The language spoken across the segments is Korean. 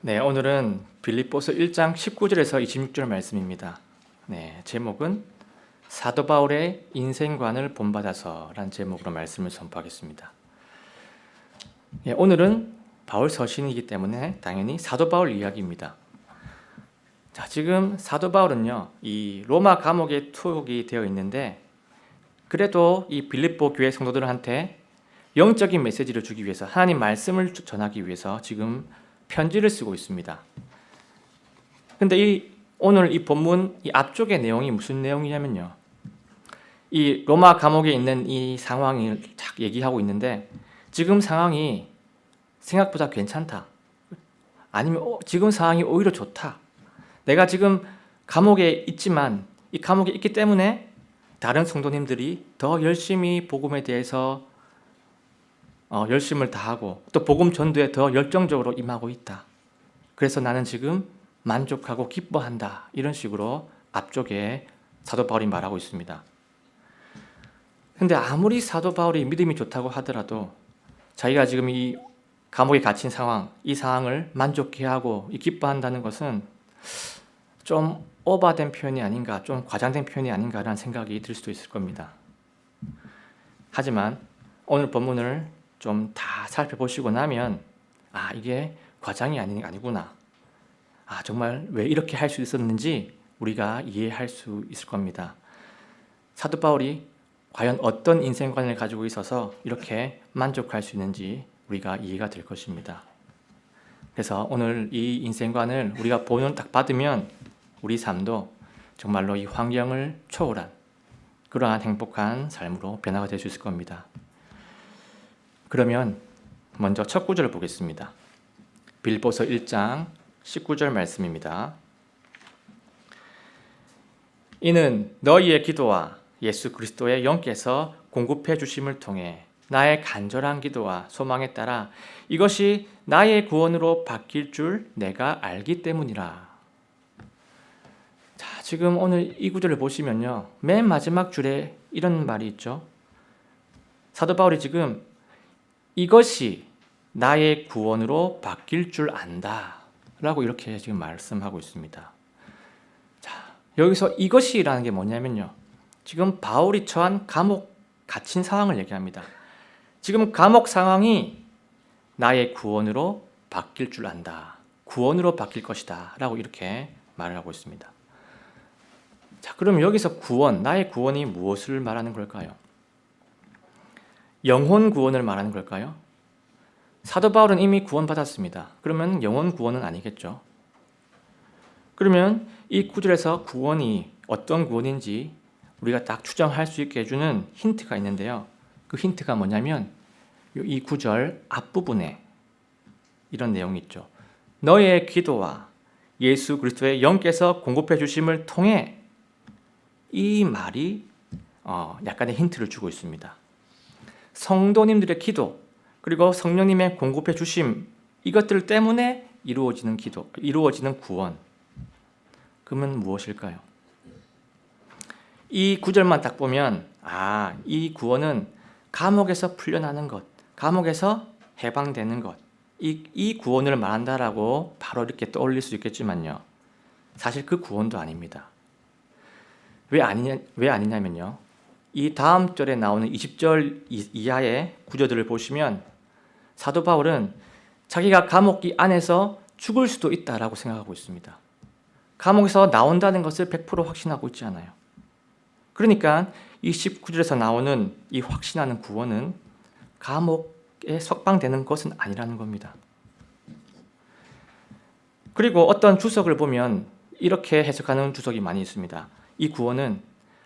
네, 오늘은 빌립보서 1장 19절에서 26절 말씀입니다. 네, 제목은 사도 바울의 인생관을 본받아서라는 제목으로 말씀을 선포하겠습니다. 네, 오늘은 바울 서신이기 때문에 당연히 사도 바울 이야기입니다. 자, 지금 사도 바울은요, 이 로마 감옥에 투옥이 되어 있는데 그래도 이 빌립보 교회 성도들한테 영적인 메시지를 주기 위해서 하나님 말씀을 전하기 위해서 지금 편지를 쓰고 있습니다. 근데 오늘 이 본문 이 앞쪽의 내용이 무슨 내용이냐면요. 이 로마 감옥에 있는 이 상황을 쫙 얘기하고 있는데 지금 상황이 생각보다 괜찮다. 아니면 지금 상황이 오히려 좋다. 내가 지금 감옥에 있지만 이 감옥에 있기 때문에 다른 성도님들이 더 열심히 복음에 대해서 열심을 다하고 또 복음 전도에 더 열정적으로 임하고 있다. 그래서 나는 지금 만족하고 기뻐한다. 이런 식으로 앞쪽에 사도 바울이 말하고 있습니다. 근데 아무리 사도 바울이 믿음이 좋다고 하더라도 자기가 지금 이 감옥에 갇힌 상황, 이 상황을 만족해하고 기뻐한다는 것은 좀 오버된 표현이 아닌가, 좀 과장된 표현이 아닌가라는 생각이 들 수도 있을 겁니다. 하지만 오늘 본문을 좀 다 살펴보시고 나면 이게 과장이 아니구나. 정말 왜 이렇게 할 수 있었는지 우리가 이해할 수 있을 겁니다. 사도 바울이 과연 어떤 인생관을 가지고 있어서 이렇게 만족할 수 있는지 우리가 이해가 될 것입니다. 그래서 오늘 이 인생관을 우리가 본을 딱 받으면 우리 삶도 정말로 이 환경을 초월한 그러한 행복한 삶으로 변화가 될 수 있을 겁니다. 그러면 먼저 첫 구절을 보겠습니다. 빌립보서 1장 19절 말씀입니다. 이는 너희의 기도와 예수 그리스도의 영께서 공급해 주심을 통해 나의 간절한 기도와 소망에 따라 이것이 나의 구원으로 바뀔 줄 내가 알기 때문이라. 자, 지금 오늘 이 구절을 보시면요, 맨 마지막 줄에 이런 말이 있죠. 사도 바울이 지금 이것이 나의 구원으로 바뀔 줄 안다 라고 이렇게 지금 말씀하고 있습니다. 자, 여기서 이것이라는 게 뭐냐면요, 지금 바울이 처한 감옥 갇힌 상황을 얘기합니다. 지금 감옥 상황이 나의 구원으로 바뀔 줄 안다, 구원으로 바뀔 것이다 라고 이렇게 말을 하고 있습니다. 자, 그럼 여기서 구원, 나의 구원이 무엇을 말하는 걸까요? 영혼 구원을 말하는 걸까요? 사도 바울은 이미 구원받았습니다. 그러면 영혼 구원은 아니겠죠. 그러면 이 구절에서 구원이 어떤 구원인지 우리가 딱 추정할 수 있게 해주는 힌트가 있는데요. 그 힌트가 뭐냐면 이 구절 앞부분에 이런 내용이 있죠. 너의 기도와 예수 그리스도의 영께서 공급해 주심을 통해, 이 말이 약간의 힌트를 주고 있습니다. 성도님들의 기도 그리고 성령님의 공급해 주심, 이것들 때문에 이루어지는 기도, 이루어지는 구원, 그러면 무엇일까요? 이 구절만 딱 보면 이 구원은 감옥에서 풀려나는 것, 감옥에서 해방되는 것, 이 구원을 말한다라고 바로 이렇게 떠올릴 수 있겠지만요, 사실 그 구원도 아닙니다. 왜 아니냐면요, 이 다음 절에 나오는 20절 이하의 구절들을 보시면 사도 바울은 자기가 감옥 안에서 죽을 수도 있다라고 생각하고 있습니다. 감옥에서 나온다는 것을 100% 확신하고 있지 않아요. 그러니까 이 19절에서 나오는 이 확신하는 구원은 감옥에 석방되는 것은 아니라는 겁니다. 그리고 어떤 주석을 보면 이렇게 해석하는 주석이 많이 있습니다. 이 구원은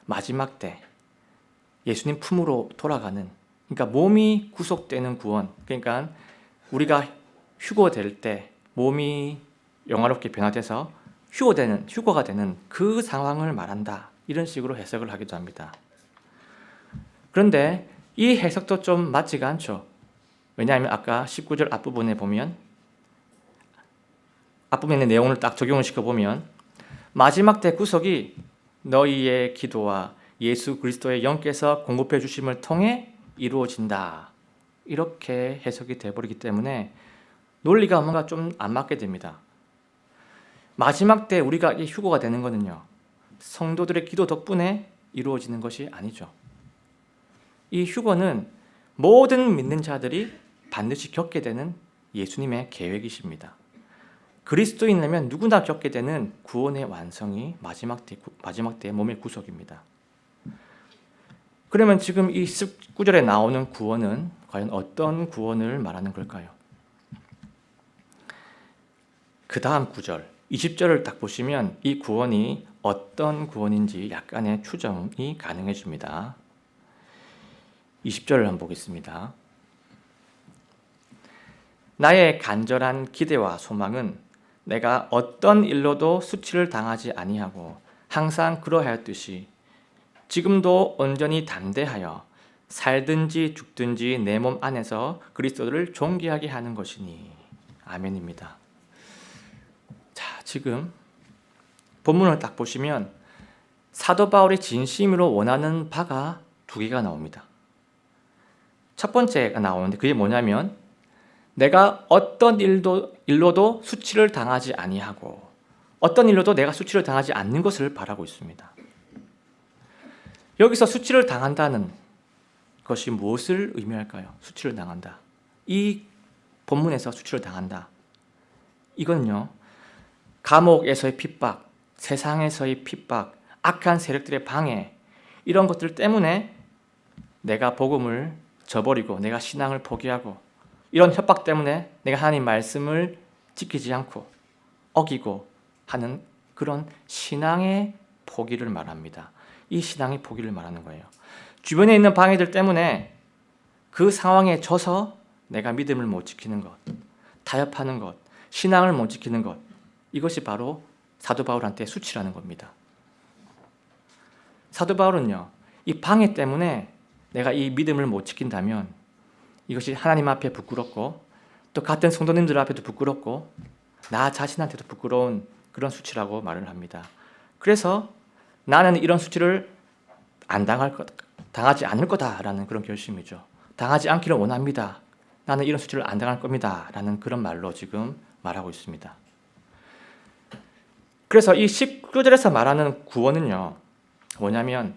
마지막 때 예수님 품으로 돌아가는, 그러니까 몸이 구속되는 구원, 그러니까 우리가 휴거될 때 몸이 영화롭게 변화돼서 휴거가 되는 그 상황을 말한다, 이런 식으로 해석을 하기도 합니다. 그런데 이 해석도 좀 맞지가 않죠. 왜냐하면 아까 19절 앞부분에 보면, 앞부분에 있는 내용을 딱 적용을 시켜보면 마지막 때 구속이 너희의 기도와 예수 그리스도의 영께서 공급해 주심을 통해 이루어진다, 이렇게 해석이 되어버리기 때문에 논리가 뭔가 좀 안 맞게 됩니다. 마지막 때 우리가 이 휴거가 되는 것은요, 성도들의 기도 덕분에 이루어지는 것이 아니죠. 이 휴거는 모든 믿는 자들이 반드시 겪게 되는 예수님의 계획이십니다. 그리스도인이라면 누구나 겪게 되는 구원의 완성이 마지막 때 몸의 구속입니다. 그러면 지금 이 19절에 나오는 구원은 과연 어떤 구원을 말하는 걸까요? 그 다음 구절 20절을 딱 보시면 이 구원이 어떤 구원인지 약간의 추정이 가능해집니다. 20절을 한번 보겠습니다. 나의 간절한 기대와 소망은 내가 어떤 일로도 수치를 당하지 아니하고 항상 그러하였듯이 지금도 온전히 담대하여 살든지 죽든지 내 몸 안에서 그리스도를 존귀하게 하는 것이니. 아멘입니다. 자, 지금 본문을 딱 보시면 사도 바울이 진심으로 원하는 바가 두 개가 나옵니다. 첫 번째가 나오는데 그게 뭐냐면 내가 어떤 일로도 수치를 당하지 아니하고 어떤 일로도 내가 수치를 당하지 않는 것을 바라고 있습니다. 여기서 수치를 당한다는 것이 무엇을 의미할까요? 수치를 당한다. 이 본문에서 수치를 당한다. 이건요, 감옥에서의 핍박, 세상에서의 핍박, 악한 세력들의 방해, 이런 것들 때문에 내가 복음을 저버리고 내가 신앙을 포기하고 이런 협박 때문에 내가 하나님 말씀을 지키지 않고 어기고 하는 그런 신앙의 포기를 말합니다. 이 신앙의 포기를 말하는 거예요. 주변에 있는 방해들 때문에 그 상황에 져서 내가 믿음을 못 지키는 것, 타협하는 것, 신앙을 못 지키는 것, 이것이 바로 사도 바울한테 수치라는 겁니다. 사도 바울은요, 이 방해 때문에 내가 이 믿음을 못 지킨다면 이것이 하나님 앞에 부끄럽고 또 같은 성도님들 앞에도 부끄럽고 나 자신한테도 부끄러운 그런 수치라고 말을 합니다. 그래서 나는 이런 수치를 당하지 않을 거다라는 그런 결심이죠. 당하지 않기를 원합니다. 나는 이런 수치를 안 당할 겁니다. 라는 그런 말로 지금 말하고 있습니다. 그래서 이 19절에서 말하는 구원은요, 뭐냐면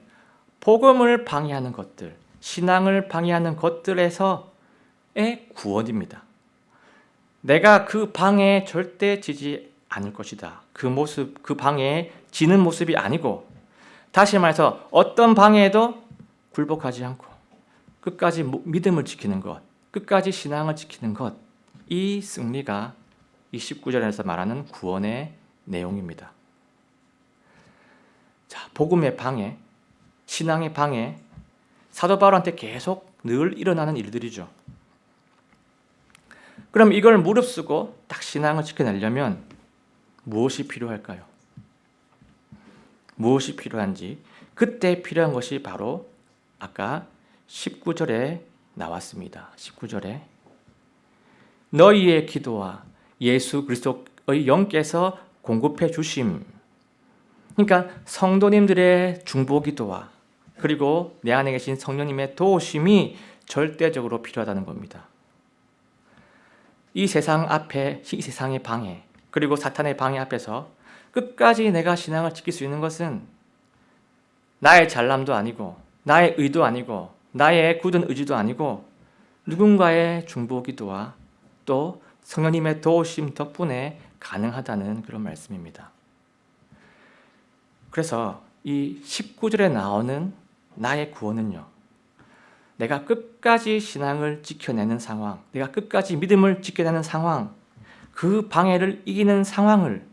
복음을 방해하는 것들, 신앙을 방해하는 것들에서의 구원입니다. 내가 그 방해에 절대 지지 않을 것이다. 그 모습, 그 방해에 지는 모습이 아니고, 다시 말해서 어떤 방해에도 굴복하지 않고 끝까지 믿음을 지키는 것, 끝까지 신앙을 지키는 것, 이 승리가 이 19절에서 말하는 구원의 내용입니다. 자, 복음의 방해, 신앙의 방해, 사도 바울한테 계속 늘 일어나는 일들이죠. 그럼 이걸 무릅쓰고 딱 신앙을 지켜내려면 무엇이 필요할까요? 무엇이 필요한지, 그때 필요한 것이 바로 아까 19절에 나왔습니다. 19절에 너희의 기도와 예수 그리스도의 영께서 공급해 주심. 그러니까 성도님들의 중보기도와 그리고 내 안에 계신 성령님의 도우심이 절대적으로 필요하다는 겁니다. 이 세상 앞에, 이 세상의 방해, 그리고 사탄의 방해 앞에서 끝까지 내가 신앙을 지킬 수 있는 것은 나의 잘남도 아니고 나의 의도 아니고 나의 굳은 의지도 아니고 누군가의 중보기도와 또 성령님의 도우심 덕분에 가능하다는 그런 말씀입니다. 그래서 이 19절에 나오는 나의 구원은요, 내가 끝까지 신앙을 지켜내는 상황, 내가 끝까지 믿음을 지켜내는 상황, 그 방해를 이기는 상황을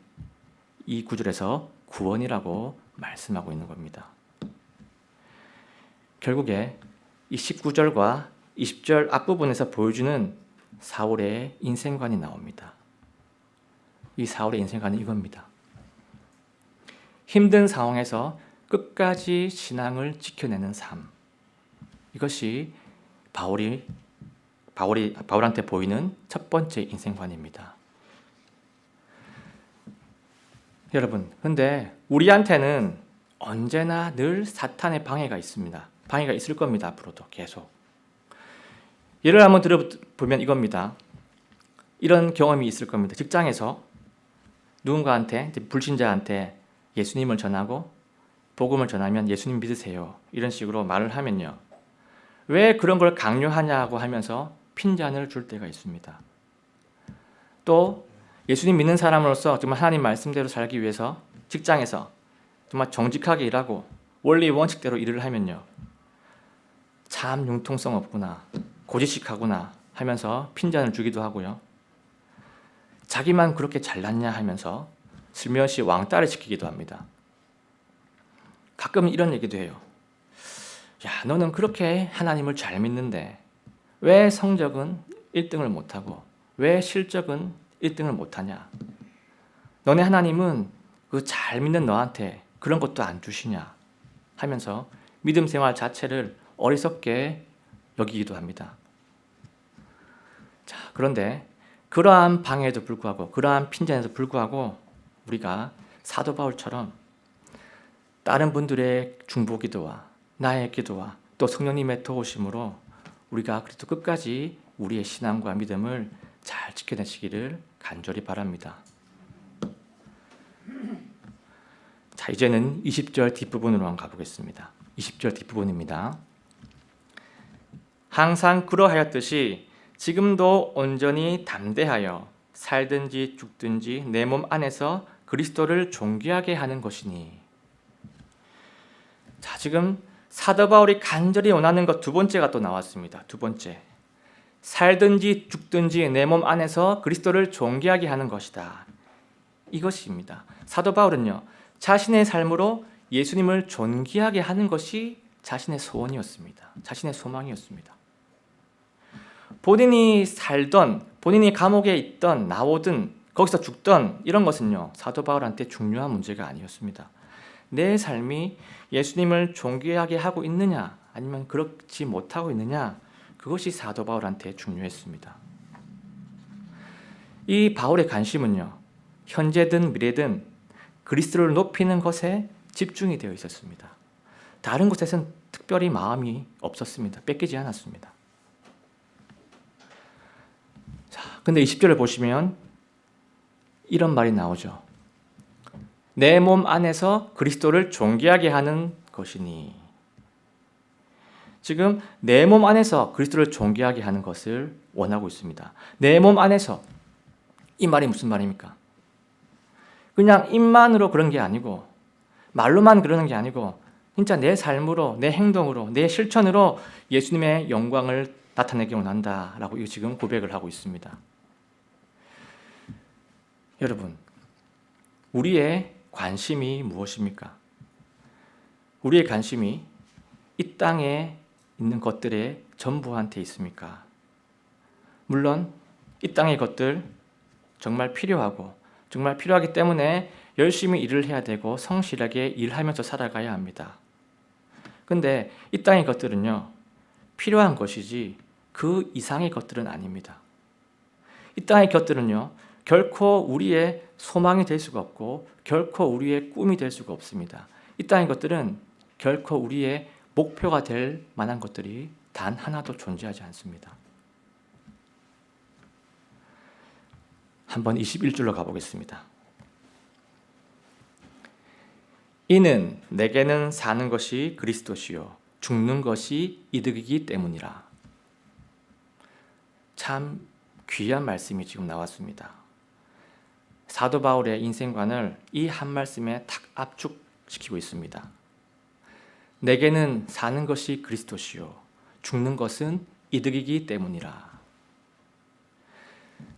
이 구절에서 구원이라고 말씀하고 있는 겁니다. 결국에 이 19절과 20절 앞부분에서 보여주는 사울의 인생관이 나옵니다. 이 사울의 인생관은 이겁니다. 힘든 상황에서 끝까지 신앙을 지켜내는 삶. 이것이 바울한테 보이는 첫 번째 인생관입니다. 여러분, 근데 우리한테는 언제나 늘 사탄의 방해가 있습니다. 방해가 있을 겁니다. 앞으로도 계속. 예를 한번 들어보면 이겁니다. 이런 경험이 있을 겁니다. 직장에서 누군가한테, 불신자한테 예수님을 전하고 복음을 전하면 예수님 믿으세요, 이런 식으로 말을 하면요, 왜 그런 걸 강요하냐고 하면서 핀잔을 줄 때가 있습니다. 또 예수님 믿는 사람으로서 정말 하나님 말씀대로 살기 위해서 직장에서 정말 정직하게 일하고 원리 원칙대로 일을 하면요, 참 융통성 없구나, 고지식하구나 하면서 핀잔을 주기도 하고요, 자기만 그렇게 잘났냐 하면서 슬며시 왕따를 시키기도 합니다. 가끔 이런 얘기도 해요. 야, 너는 그렇게 하나님을 잘 믿는데 왜 성적은 1등을 못하고 왜 실적은 1등을 못하냐? 너네 하나님은 그 잘 믿는 너한테 그런 것도 안 주시냐? 하면서 믿음 생활 자체를 어리석게 여기기도 합니다. 자, 그런데 그러한 방해에도 불구하고, 그러한 핀잔에도 불구하고 우리가 사도 바울처럼 다른 분들의 중보 기도와 나의 기도와 또 성령님의 도우심으로 우리가 그래도 끝까지 우리의 신앙과 믿음을 잘 지켜내시기를 간절히 바랍니다. 자, 이제는 20절 뒷부분으로 한번 가보겠습니다. 20절 뒷부분입니다. 항상 그러하였듯이 지금도 온전히 담대하여 살든지 죽든지 내 몸 안에서 그리스도를 존귀하게 하는 것이니. 자, 지금 사도 바울이 간절히 원하는 것 두 번째가 또 나왔습니다. 두 번째, 살든지 죽든지 내 몸 안에서 그리스도를 존귀하게 하는 것이다. 이것입니다. 사도 바울은요, 자신의 삶으로 예수님을 존귀하게 하는 것이 자신의 소원이었습니다. 자신의 소망이었습니다. 본인이 살던, 본인이 감옥에 있던, 나오든 거기서 죽던 이런 것은요, 사도 바울한테 중요한 문제가 아니었습니다. 내 삶이 예수님을 존귀하게 하고 있느냐 아니면 그렇지 못하고 있느냐, 그것이 사도 바울한테 중요했습니다. 이 바울의 관심은요, 현재든 미래든 그리스도를 높이는 것에 집중이 되어 있었습니다. 다른 것에선 특별히 마음이 없었습니다. 뺏기지 않았습니다. 자, 근데 20절을 보시면 이런 말이 나오죠. 내 몸 안에서 그리스도를 존귀하게 하는 것이니. 지금 내 몸 안에서 그리스도를 존귀하게 하는 것을 원하고 있습니다. 내 몸 안에서, 이 말이 무슨 말입니까? 그냥 입만으로 그런 게 아니고, 말로만 그러는 게 아니고, 진짜 내 삶으로, 내 행동으로, 내 실천으로 예수님의 영광을 나타내기 원한다라고 지금 고백을 하고 있습니다. 여러분, 우리의 관심이 무엇입니까? 우리의 관심이 이 땅에 있는 것들의 전부한테 있습니까? 물론 이 땅의 것들 정말 필요하고 정말 필요하기 때문에 열심히 일을 해야 되고 성실하게 일하면서 살아가야 합니다. 근데 이 땅의 것들은요, 필요한 것이지 그 이상의 것들은 아닙니다. 이 땅의 것들은요, 결코 우리의 소망이 될 수가 없고 결코 우리의 꿈이 될 수가 없습니다. 이 땅의 것들은 결코 우리의 목표가 될 만한 것들이 단 하나도 존재하지 않습니다. 한번 21절로 가보겠습니다. 이는 내게는 사는 것이 그리스도시요 죽는 것이 이득이기 때문이라. 참 귀한 말씀이 지금 나왔습니다. 사도 바울의 인생관을 이 한 말씀에 탁 압축시키고 있습니다. 내게는 사는 것이 그리스도시요 죽는 것은 이득이기 때문이라.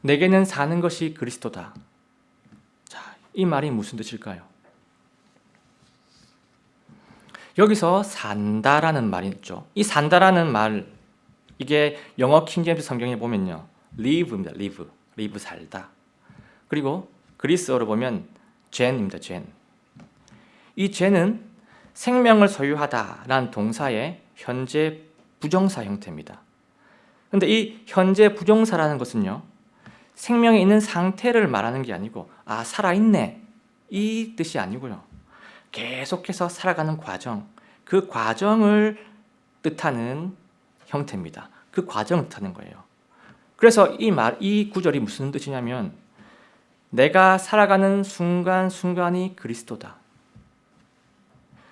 내게는 사는 것이 그리스도다. 자, 이 말이 무슨 뜻일까요? 여기서 산다라는 말이 있죠. 이 산다라는 말, 이게 영어 킹제임스 성경에 보면요, live입니다. live 살다. 그리고 그리스어로 보면 젠입니다. 젠. 이 젠은 생명을 소유하다라는 동사의 현재 부정사 형태입니다. 그런데 이 현재 부정사라는 것은요, 생명이 있는 상태를 말하는 게 아니고 살아있네 이 뜻이 아니고요, 계속해서 살아가는 과정, 그 과정을 뜻하는 형태입니다. 그 과정을 뜻하는 거예요. 그래서 이 구절이 무슨 뜻이냐면 내가 살아가는 순간순간이 그리스도다.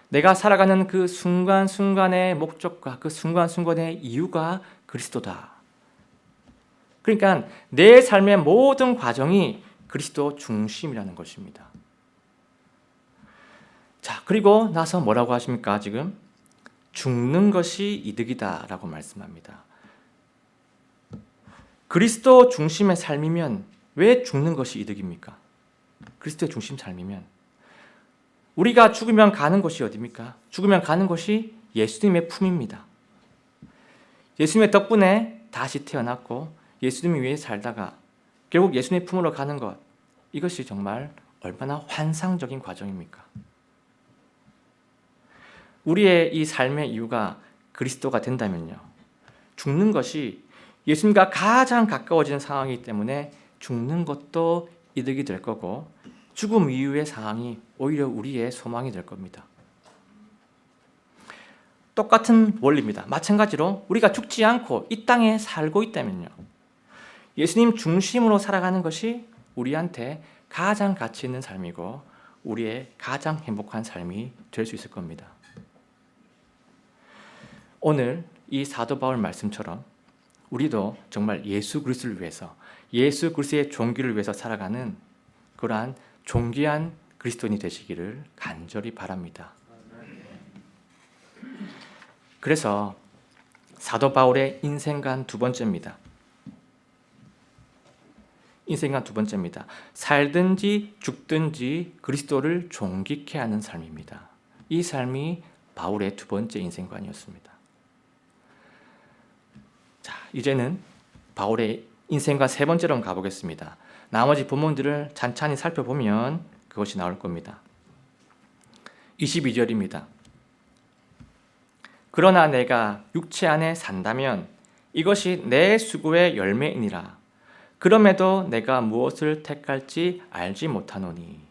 내가 살아가는 그 순간순간의 목적과 그 순간순간의 이유가 그리스도다. 그러니까 내 삶의 모든 과정이 그리스도 중심이라는 것입니다. 자, 그리고 나서 뭐라고 하십니까? 지금 죽는 것이 이득이다라고 말씀합니다. 그리스도 중심의 삶이면 왜 죽는 것이 이득입니까? 그리스도의 중심 삶이면 우리가 죽으면 가는 곳이 어디입니까? 죽으면 가는 곳이 예수님의 품입니다. 예수님의 덕분에 다시 태어났고 예수님 위해 살다가 결국 예수님의 품으로 가는 것, 이것이 정말 얼마나 환상적인 과정입니까? 우리의 이 삶의 이유가 그리스도가 된다면요, 죽는 것이 예수님과 가장 가까워지는 상황이기 때문에 죽는 것도 이득이 될 거고 죽음 이후의 상황이 오히려 우리의 소망이 될 겁니다. 똑같은 원리입니다. 마찬가지로 우리가 죽지 않고 이 땅에 살고 있다면요, 예수님 중심으로 살아가는 것이 우리한테 가장 가치 있는 삶이고 우리의 가장 행복한 삶이 될 수 있을 겁니다. 오늘 이 사도 바울 말씀처럼 우리도 정말 예수 그리스도를 위해서, 예수 그리스도의 종기를 위해서 살아가는 그러한 존귀한 그리스도인이 되시기를 간절히 바랍니다. 그래서 사도 바울의 인생관 두 번째입니다. 인생관 두 번째입니다. 살든지 죽든지 그리스도를 존귀케 하는 삶입니다. 이 삶이 바울의 두 번째 인생관이었습니다. 자, 이제는 바울의 인생관 세 번째로 한번 가보겠습니다. 나머지 본문들을 찬찬히 살펴보면 그것이 나올 겁니다. 22절입니다. 그러나 내가 육체 안에 산다면 이것이 내 수고의 열매이니라. 그럼에도 내가 무엇을 택할지 알지 못하노니.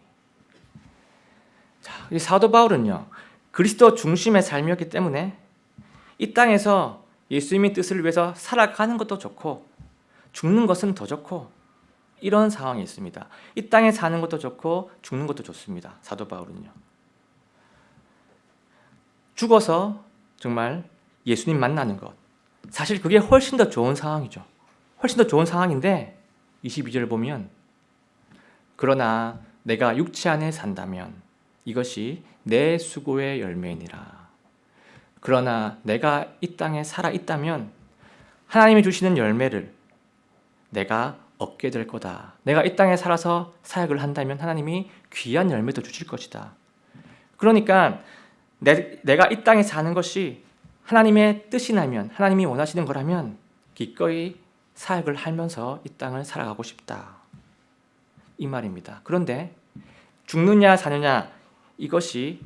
자, 이 사도 바울은요, 그리스도 중심의 삶이었기 때문에 이 땅에서 예수님의 뜻을 위해서 살아가는 것도 좋고 죽는 것은 더 좋고 이런 상황이 있습니다. 이 땅에 사는 것도 좋고 죽는 것도 좋습니다. 사도 바울은요, 죽어서 정말 예수님 만나는 것, 사실 그게 훨씬 더 좋은 상황이죠. 훨씬 더 좋은 상황인데 22절을 보면 그러나 내가 육체 안에 산다면 이것이 내 수고의 열매이니라. 그러나 내가 이 땅에 살아 있다면 하나님이 주시는 열매를 내가 얻게 될 거다. 내가 이 땅에 살아서 사역을 한다면 하나님이 귀한 열매도 주실 것이다. 그러니까 내가 이 땅에 사는 것이 하나님의 뜻이 나면, 하나님이 원하시는 거라면 기꺼이 사역을 하면서 이 땅을 살아가고 싶다, 이 말입니다. 그런데 죽느냐 사느냐 이것이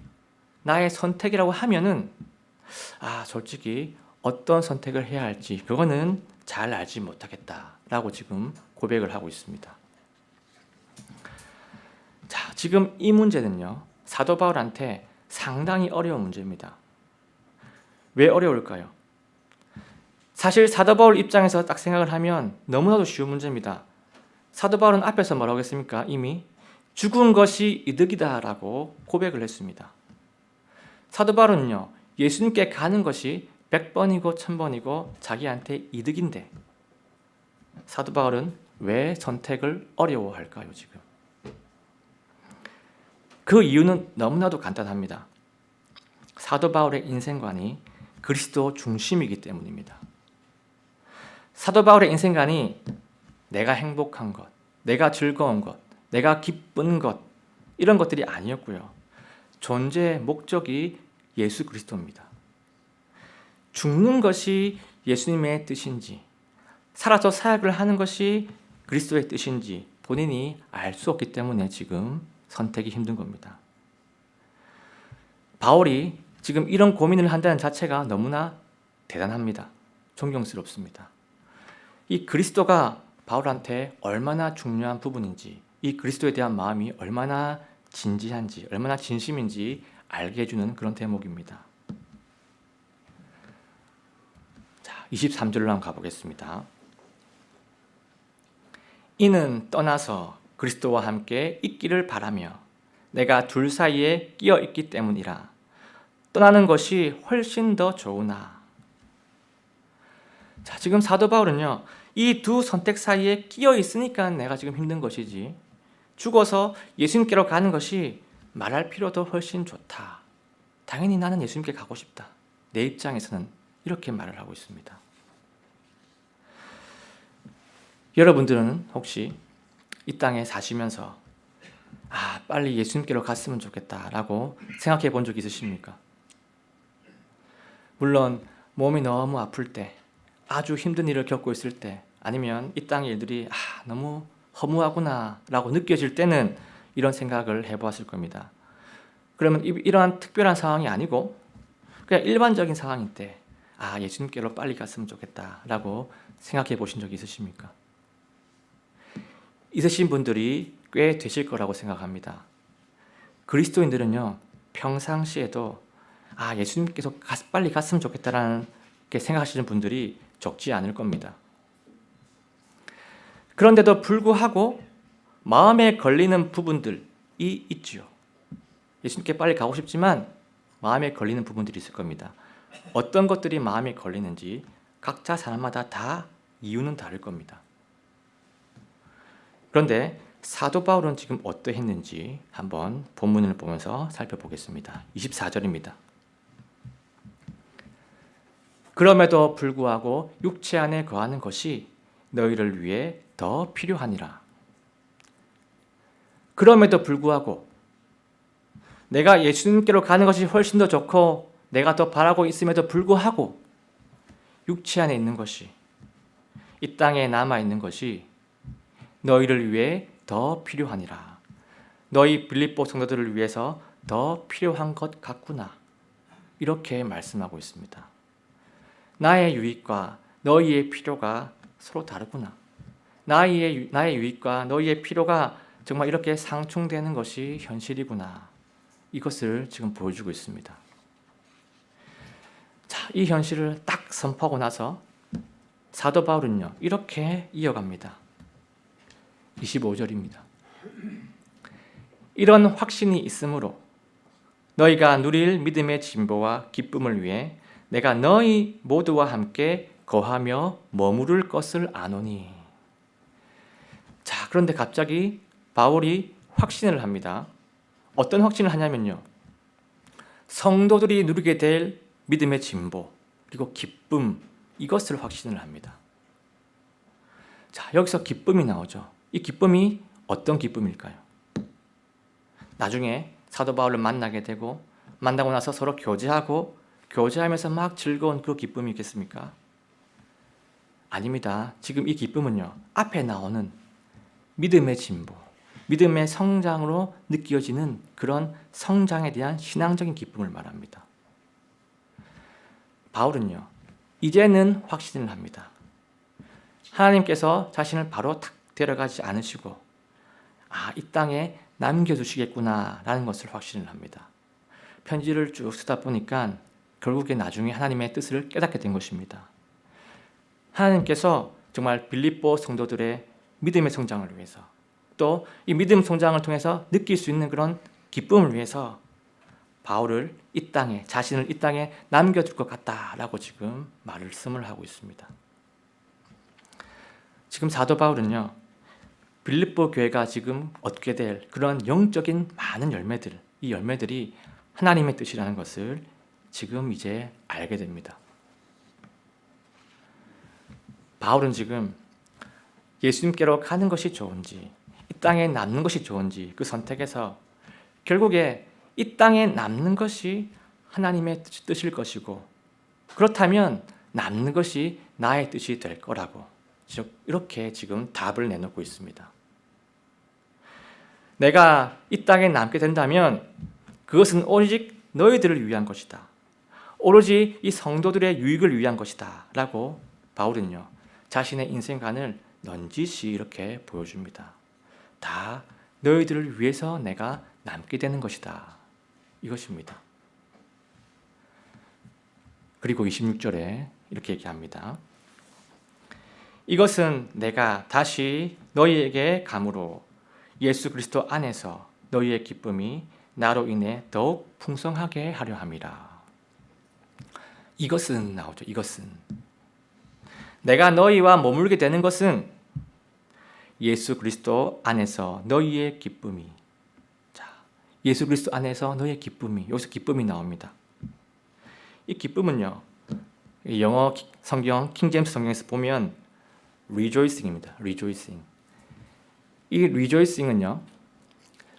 나의 선택이라고 하면은 솔직히 어떤 선택을 해야 할지 그거는 잘 알지 못하겠다라고 지금 고백을 하고 있습니다. 자, 지금 이 문제는요, 사도 바울한테 상당히 어려운 문제입니다. 왜 어려울까요? 사실 사도 바울 입장에서 딱 생각을 하면 너무나도 쉬운 문제입니다. 사도 바울은 앞에서 뭐라고 했습니까? 이미 죽은 것이 이득이다라고 고백을 했습니다. 사도 바울은요, 예수님께 가는 것이 100번이고 1000번이고 자기한테 이득인데 사도 바울은 왜 선택을 어려워할까요? 지금 그 이유는 너무나도 간단합니다. 사도 바울의 인생관이 그리스도 중심이기 때문입니다. 사도 바울의 인생관이 내가 행복한 것, 내가 즐거운 것, 내가 기쁜 것, 이런 것들이 아니었고요. 존재의 목적이 예수 그리스도입니다. 죽는 것이 예수님의 뜻인지, 살아서 사역을 하는 것이 그리스도의 뜻인지 본인이 알 수 없기 때문에 지금 선택이 힘든 겁니다. 바울이 지금 이런 고민을 한다는 자체가 너무나 대단합니다. 존경스럽습니다. 이 그리스도가 바울한테 얼마나 중요한 부분인지, 이 그리스도에 대한 마음이 얼마나 진지한지, 얼마나 진심인지 알게 해주는 그런 대목입니다. 자, 23절로 한번 가보겠습니다. 이는 떠나서 그리스도와 함께 있기를 바라며 내가 둘 사이에 끼어 있기 때문이라. 떠나는 것이 훨씬 더 좋으나. 자, 지금 사도 바울은요, 이 두 선택 사이에 끼어 있으니까 내가 지금 힘든 것이지, 죽어서 예수님께로 가는 것이 말할 필요도 훨씬 좋다. 당연히 나는 예수님께 가고 싶다. 내 입장에서는 이렇게 말을 하고 있습니다. 여러분들은 혹시 이 땅에 사시면서 빨리 예수님께로 갔으면 좋겠다라고 생각해 본 적 있으십니까? 물론 몸이 너무 아플 때, 아주 힘든 일을 겪고 있을 때, 아니면 이 땅의 일들이 너무 허무하구나 라고 느껴질 때는 이런 생각을 해보았을 겁니다. 그러면 이러한 특별한 상황이 아니고 그냥 일반적인 상황일 때 예수님께로 빨리 갔으면 좋겠다 라고 생각해 보신 적이 있으십니까? 있으신 분들이 꽤 되실 거라고 생각합니다. 그리스도인들은요, 평상시에도 예수님께서 빨리 갔으면 좋겠다라는 생각하시는 분들이 적지 않을 겁니다. 그런데도 불구하고 마음에 걸리는 부분들이 있지요. 예수님께 빨리 가고 싶지만 마음에 걸리는 부분들이 있을 겁니다. 어떤 것들이 마음에 걸리는지 각자 사람마다 다 이유는 다를 겁니다. 그런데 사도 바울은 지금 어떠했는지 한번 본문을 보면서 살펴보겠습니다. 24절입니다. 그럼에도 불구하고 육체 안에 거하는 것이 너희를 위해 더 필요하니라. 그럼에도 불구하고 내가 예수님께로 가는 것이 훨씬 더 좋고 내가 더 바라고 있음에도 불구하고 육체 안에 있는 것이, 이 땅에 남아있는 것이 너희를 위해 더 필요하니라. 너희 빌립보 성도들을 위해서 더 필요한 것 같구나. 이렇게 말씀하고 있습니다. 나의 유익과 너희의 필요가 서로 다르구나. 나의 유익과 너희의 필요가 정말 이렇게 상충되는 것이 현실이구나. 이것을 지금 보여주고 있습니다. 자, 이 현실을 딱 선포하고 나서 사도 바울은요, 이렇게 이어갑니다. 25절입니다. 이런 확신이 있으므로 너희가 누릴 믿음의 진보와 기쁨을 위해 내가 너희 모두와 함께 거하며 머무를 것을 아노니. 자, 그런데 갑자기 바울이 확신을 합니다. 어떤 확신을 하냐면요, 성도들이 누리게 될 믿음의 진보 그리고 기쁨, 이것을 확신을 합니다. 자, 여기서 기쁨이 나오죠. 이 기쁨이 어떤 기쁨일까요? 나중에 사도 바울을 만나게 되고 만나고 나서 서로 교제하면서 막 즐거운 그 기쁨이 있겠습니까? 아닙니다. 지금 이 기쁨은요, 앞에 나오는 믿음의 진보, 믿음의 성장으로 느껴지는 그런 성장에 대한 신앙적인 기쁨을 말합니다. 바울은요, 이제는 확신을 합니다. 하나님께서 자신을 바로 탁 데려가지 않으시고 이 땅에 남겨두시겠구나라는 것을 확신을 합니다. 편지를 쭉 쓰다 보니까 결국에 나중에 하나님의 뜻을 깨닫게 된 것입니다. 하나님께서 정말 빌립보 성도들의 믿음의 성장을 위해서, 또 이 믿음 성장을 통해서 느낄 수 있는 그런 기쁨을 위해서 바울을 자신을 이 땅에 남겨둘 것 같다라고 지금 말씀을 하고 있습니다. 지금 사도 바울은요, 빌립보 교회가 지금 얻게 될 그런 영적인 많은 열매들, 이 열매들이 하나님의 뜻이라는 것을 지금 이제 알게 됩니다. 바울은 지금 예수님께로 가는 것이 좋은지, 이 땅에 남는 것이 좋은지 그 선택에서 결국에 이 땅에 남는 것이 하나님의 뜻일 것이고, 그렇다면 남는 것이 나의 뜻이 될 거라고, 이렇게 지금 답을 내놓고 있습니다. 내가 이 땅에 남게 된다면 그것은 오직 너희들을 위한 것이다. 오로지 이 성도들의 유익을 위한 것이다. 라고 바울은요, 자신의 인생관을 넌지시 이렇게 보여줍니다. 다 너희들을 위해서 내가 남게 되는 것이다. 이것입니다. 그리고 26절에 이렇게 얘기합니다. 이것은 내가 다시 너희에게 감으로 예수 그리스도 안에서 너희의 기쁨이 나로 인해 더욱 풍성하게 하려 함이라. 이것은 나오죠. 이것은 내가 너희와 머물게 되는 것은 예수 그리스도 안에서 너희의 기쁨이. 자, 예수 그리스도 안에서 너희의 기쁨이. 여기서 기쁨이 나옵니다. 이 기쁨은요, 영어 성경 킹제임스 성경에서 보면 rejoicing입니다. rejoicing. 이 rejoicing은요,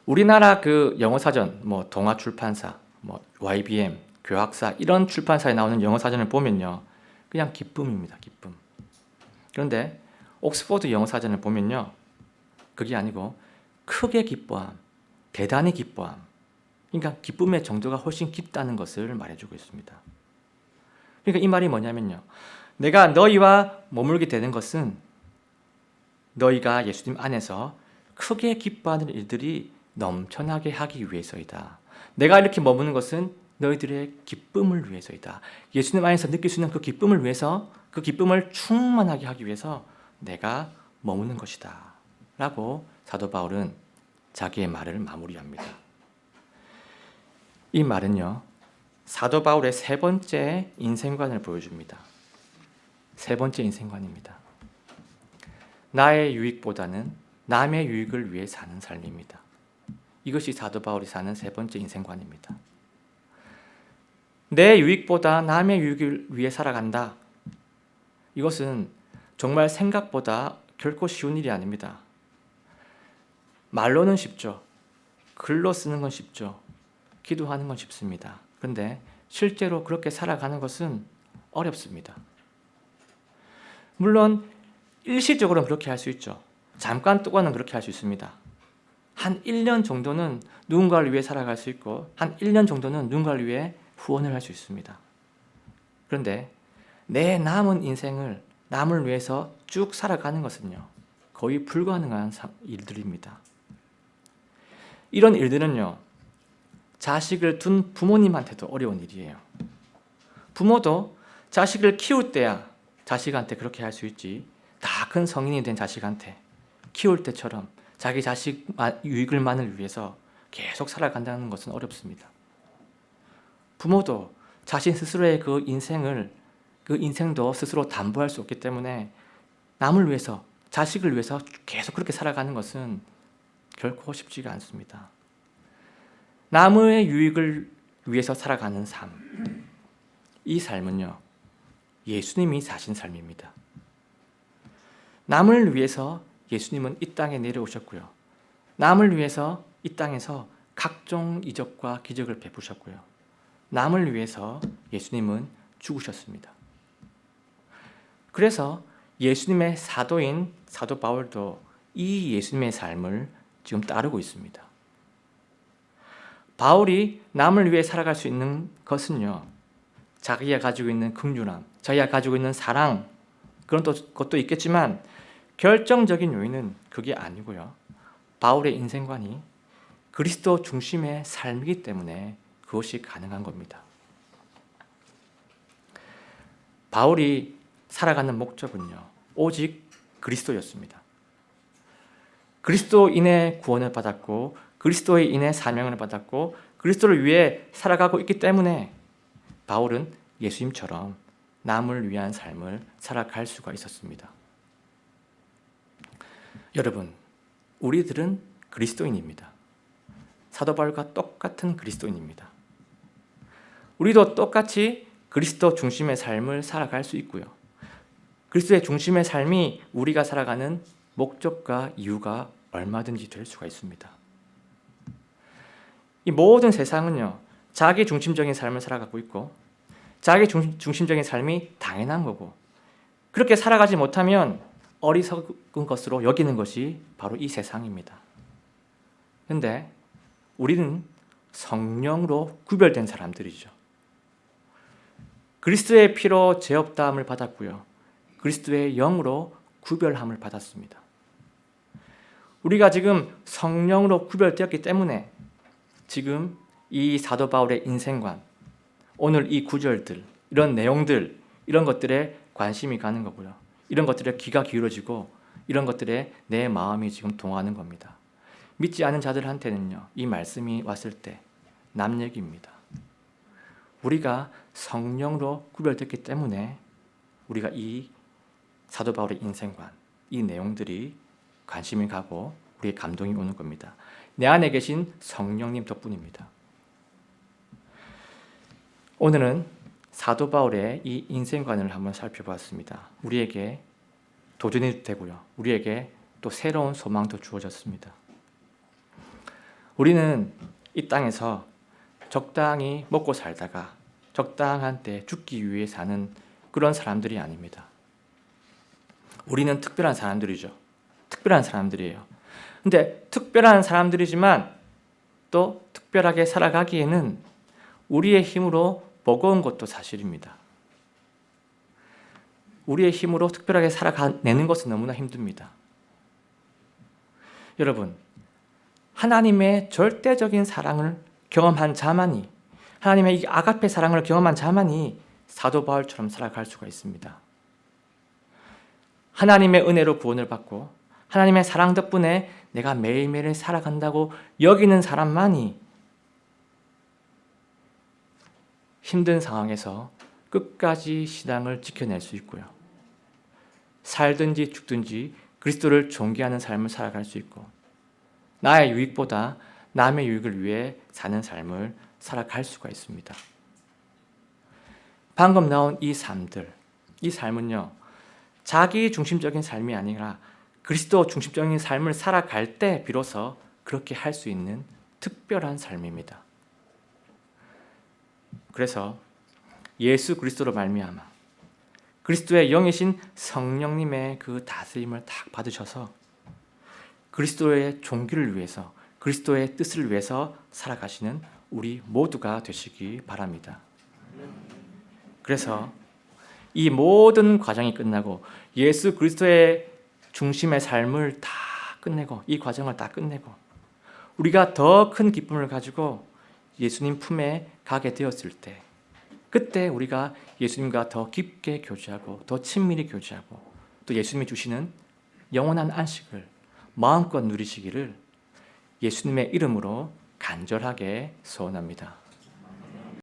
우리나라 그 영어 사전, 뭐 동아 출판사, 뭐 YBM, 교학사 이런 출판사에 나오는 영어 사전을 보면요, 그냥 기쁨입니다. 기쁨. 그런데 옥스퍼드 영어 사전을 보면요, 그게 아니고 크게 기뻐함, 대단히 기뻐함. 그러니까 기쁨의 정도가 훨씬 깊다는 것을 말해주고 있습니다. 그러니까 이 말이 뭐냐면요, 내가 너희와 머물게 되는 것은 너희가 예수님 안에서 크게 기뻐하는 일들이 넘쳐나게 하기 위해서이다. 내가 이렇게 머무는 것은 너희들의 기쁨을 위해서이다. 예수님 안에서 느낄 수 있는 그 기쁨을 위해서, 그 기쁨을 충만하게 하기 위해서 내가 머무는 것이다 라고 사도 바울은 자기의 말을 마무리합니다. 이 말은요, 사도 바울의 세 번째 인생관을 보여줍니다. 세 번째 인생관입니다. 나의 유익보다는 남의 유익을 위해 사는 삶입니다. 이것이 사도 바울이 사는 세 번째 인생관입니다. 내 유익보다 남의 유익을 위해 살아간다. 이것은 정말 생각보다 결코 쉬운 일이 아닙니다. 말로는 쉽죠. 글로 쓰는 건 쉽죠. 기도하는 건 쉽습니다. 그런데 실제로 그렇게 살아가는 것은 어렵습니다. 물론 일시적으로는 그렇게 할 수 있죠. 잠깐 동안은 그렇게 할 수 있습니다. 한 1년 정도는 누군가를 위해 살아갈 수 있고 한 1년 정도는 누군가를 위해 후원을 할 수 있습니다. 그런데 내 남은 인생을 남을 위해서 쭉 살아가는 것은요, 거의 불가능한 일들입니다. 이런 일들은요, 자식을 둔 부모님한테도 어려운 일이에요. 부모도 자식을 키울 때야 자식한테 그렇게 할 수 있지, 다 큰 성인이 된 자식한테 키울 때처럼 자기 자식 유익을만을 위해서 계속 살아간다는 것은 어렵습니다. 부모도 자신 스스로의 그 인생도 스스로 담보할 수 없기 때문에 남을 위해서, 자식을 위해서 계속 그렇게 살아가는 것은 결코 쉽지가 않습니다. 남의 유익을 위해서 살아가는 삶, 이 삶은요, 예수님이 사신 삶입니다. 남을 위해서 예수님은 이 땅에 내려오셨고요, 남을 위해서 이 땅에서 각종 이적과 기적을 베푸셨고요, 남을 위해서 예수님은 죽으셨습니다. 그래서 예수님의 사도인 사도 바울도 이 예수님의 삶을 지금 따르고 있습니다. 바울이 남을 위해 살아갈 수 있는 것은요, 자기가 가지고 있는 긍휼함, 자기가 가지고 있는 사랑, 그런 것도 있겠지만 결정적인 요인은 그게 아니고요, 바울의 인생관이 그리스도 중심의 삶이기 때문에 그것이 가능한 겁니다. 바울이 살아가는 목적은요, 오직 그리스도였습니다. 그리스도 인해 구원을 받았고, 그리스도의 인해 사명을 받았고, 그리스도를 위해 살아가고 있기 때문에 바울은 예수님처럼 남을 위한 삶을 살아갈 수가 있었습니다. 여러분, 우리들은 그리스도인입니다. 사도 바울과 똑같은 그리스도인입니다. 우리도 똑같이 그리스도 중심의 삶을 살아갈 수 있고요, 그리스도의 중심의 삶이 우리가 살아가는 목적과 이유가 얼마든지 될 수가 있습니다. 이 모든 세상은요, 자기 중심적인 삶을 살아가고 있고, 자기 중심적인 삶이 당연한 거고, 그렇게 살아가지 못하면 어리석은 것으로 여기는 것이 바로 이 세상입니다. 그런데 우리는 성령으로 구별된 사람들이죠. 그리스도의 피로 죄 없다함을 받았고요, 그리스도의 영으로 구별함을 받았습니다. 우리가 지금 성령으로 구별되었기 때문에 지금 이 사도 바울의 인생관, 오늘 이 구절들, 이런 내용들, 이런 것들에 관심이 가는 거고요, 이런 것들에 귀가 기울어지고, 이런 것들에 내 마음이 지금 동하는 겁니다. 믿지 않은 자들한테는요, 이 말씀이 왔을 때 남 얘기입니다. 우리가 성령으로 구별됐기 때문에 우리가 이 사도 바울의 인생관, 이 내용들이 관심이 가고 우리의 감동이 오는 겁니다. 내 안에 계신 성령님 덕분입니다. 오늘은 사도 바울의 이 인생관을 한번 살펴봤습니다. 우리에게 도전이 되고요, 우리에게 또 새로운 소망도 주어졌습니다. 우리는 이 땅에서 적당히 먹고 살다가 적당한 때 죽기 위해 사는 그런 사람들이 아닙니다. 우리는 특별한 사람들이죠. 특별한 사람들이에요. 근데 특별한 사람들이지만 또 특별하게 살아가기에는 우리의 힘으로 버거운 것도 사실입니다. 우리의 힘으로 특별하게 살아내는 것은 너무나 힘듭니다. 여러분, 하나님의 절대적인 사랑을 경험한 자만이, 하나님의 이 아가페 사랑을 경험한 자만이 사도 바울처럼 살아갈 수가 있습니다. 하나님의 은혜로 구원을 받고 하나님의 사랑 덕분에 내가 매일매일 살아간다고 여기는 사람만이 힘든 상황에서 끝까지 신앙을 지켜낼 수 있고요, 살든지 죽든지 그리스도를 존귀하는 삶을 살아갈 수 있고, 나의 유익보다 남의 유익을 위해 사는 삶을 살아갈 수가 있습니다. 방금 나온 이 삶들, 이 삶은요, 자기 중심적인 삶이 아니라 그리스도 중심적인 삶을 살아갈 때 비로소 그렇게 할 수 있는 특별한 삶입니다. 그래서 예수 그리스도로 말미암아 그리스도의 영이신 성령님의 그 다스림을 딱 받으셔서 그리스도의 종기를 위해서, 그리스도의 뜻을 위해서 살아가시는 우리 모두가 되시기 바랍니다. 그래서 이 모든 과정이 끝나고 예수 그리스도의 중심의 삶을 다 끝내고, 이 과정을 다 끝내고 우리가 더 큰 기쁨을 가지고 예수님 품에 가게 되었을 때, 그때 우리가 예수님과 더 깊게 교제하고 더 친밀히 교제하고 또 예수님이 주시는 영원한 안식을 마음껏 누리시기를 예수님의 이름으로 간절하게 소원합니다.